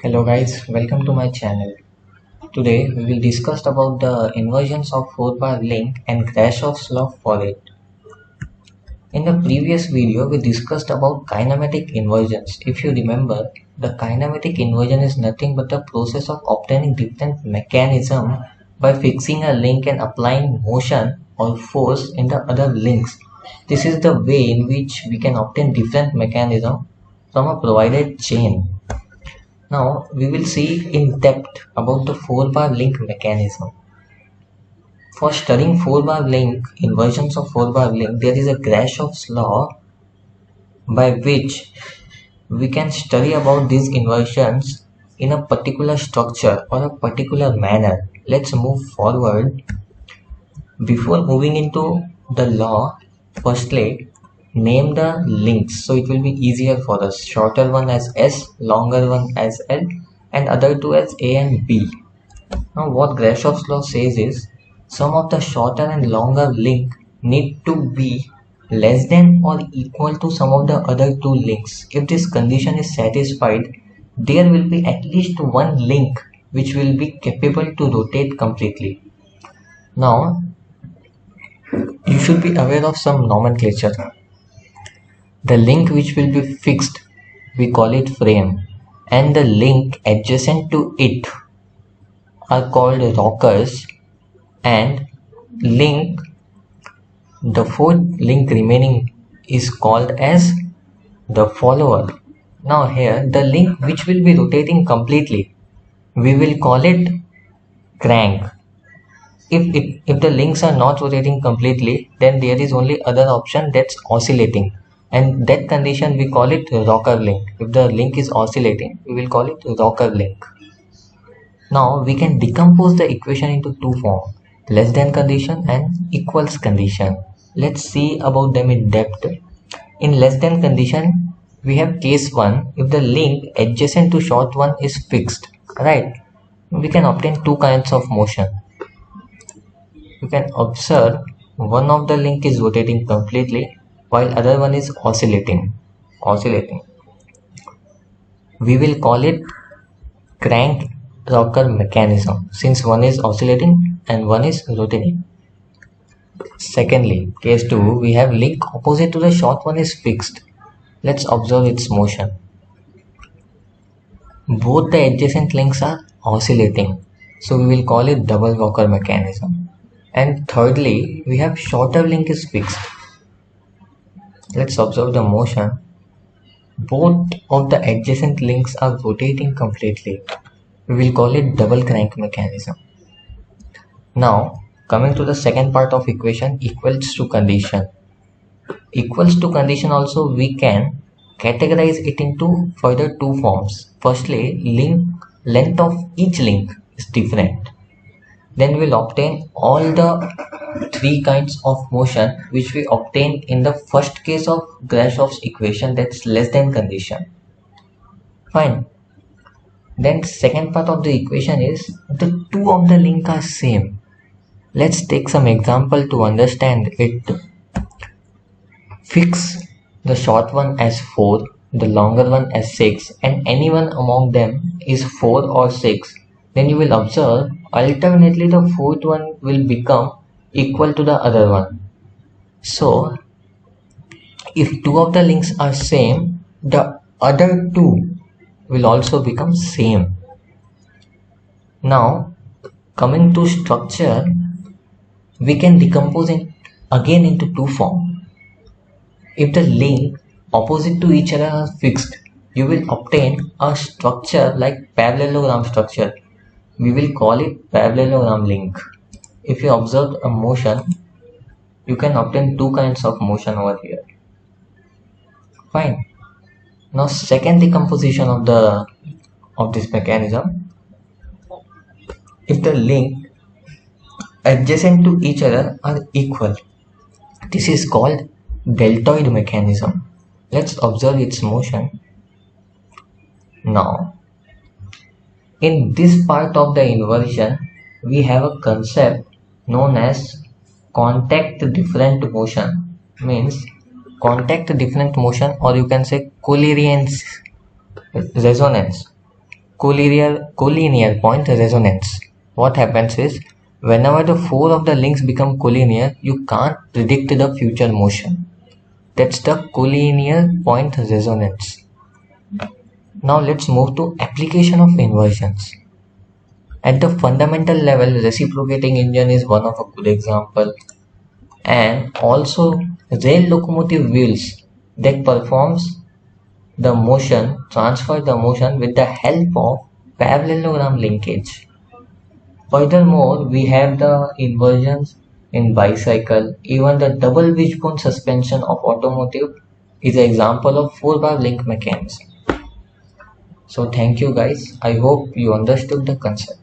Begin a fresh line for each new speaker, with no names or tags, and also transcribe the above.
Hello guys, welcome to my channel. Today we will discuss about the inversions of 4-bar link and Grashoff's law for it. In the previous video we discussed about kinematic inversions. If you remember, the kinematic inversion is nothing but the process of obtaining different mechanism by fixing a link and applying motion or force in the other links. This is the way in which we can obtain different mechanism from a provided chain. Now we will see in depth about the 4-bar link mechanism. For studying 4-bar link, inversions of 4-bar link, there is a Grashoff's law by which we can study about these inversions in a particular structure or a particular manner. Let's move forward. Before moving into the law, firstly name the links so it will be easier for us. Shorter one as S, longer one as L, and other two as A and B. Now what Grashoff's law says is some of the shorter and longer link need to be less than or equal to some of the other two links. If this condition is satisfied, there will be at least one link which will be capable to rotate completely. Now you should be aware of some nomenclature. The link which will be fixed, we call it frame, and the link adjacent to it are called rockers, and the fourth link remaining is called as the follower. Now here the link which will be rotating completely, we will call it crank. If the links are not rotating completely, then there is only other option, that's oscillating, and that condition we call it rocker link. If the link is oscillating, we will call it rocker link. Now we can decompose the equation into two forms, less than condition and equals condition. Let's see about them in depth. In less than condition, we have case 1, if the link adjacent to short one is fixed, right? We can obtain two kinds of motion. You can observe one of the link is rotating completely while other one is oscillating. We will call it crank rocker mechanism since one is oscillating and one is rotating. Secondly, case 2, we have link opposite to the short one is fixed. Let's observe its motion. Both the adjacent links are oscillating, so we will call it double rocker mechanism. And thirdly, we have shorter link is fixed. Let's observe the motion. Both of the adjacent links are rotating completely. We will call it double crank mechanism. Now coming to the second part of equation, equals to condition. Equals to condition also we can categorize it into further two forms. Firstly, length of each link is different. Then we'll obtain all the three kinds of motion which we obtained in the first case of Grashoff's equation, that's less than condition. Fine. Then second part of the equation is the two of the link are same. Let's take some example to understand it. Fix the short one as 4, the longer one as 6, and any one among them is 4 or 6. Then you will observe alternately the fourth one will become equal to the other one. So if two of the links are same, the other two will also become same. Now coming to structure, we can decompose it again into two forms. If the link opposite to each other are fixed, you will obtain a structure like parallelogram structure. We will call it parallelogram link. If you observe a motion, you can obtain two kinds of motion over here. Fine. Now second decomposition of this mechanism. If the link adjacent to each other are equal, this is called deltoid mechanism. Let's observe its motion. Now in this part of the inversion, we have a concept known as contact different motion. Means contact different motion, or you can say covariance resonance. collinear point resonance. What happens is, whenever the four of the links become collinear, you can't predict the future motion. That's the collinear point resonance. Now let's move to application of inversions. At the fundamental level, reciprocating engine is one of a good example, and also rail locomotive wheels that transfer the motion with the help of parallelogram linkage. Furthermore, we have the inversions in bicycle. Even the double wishbone suspension of automotive is an example of four-bar link mechanism. So thank you guys. I hope you understood the concept.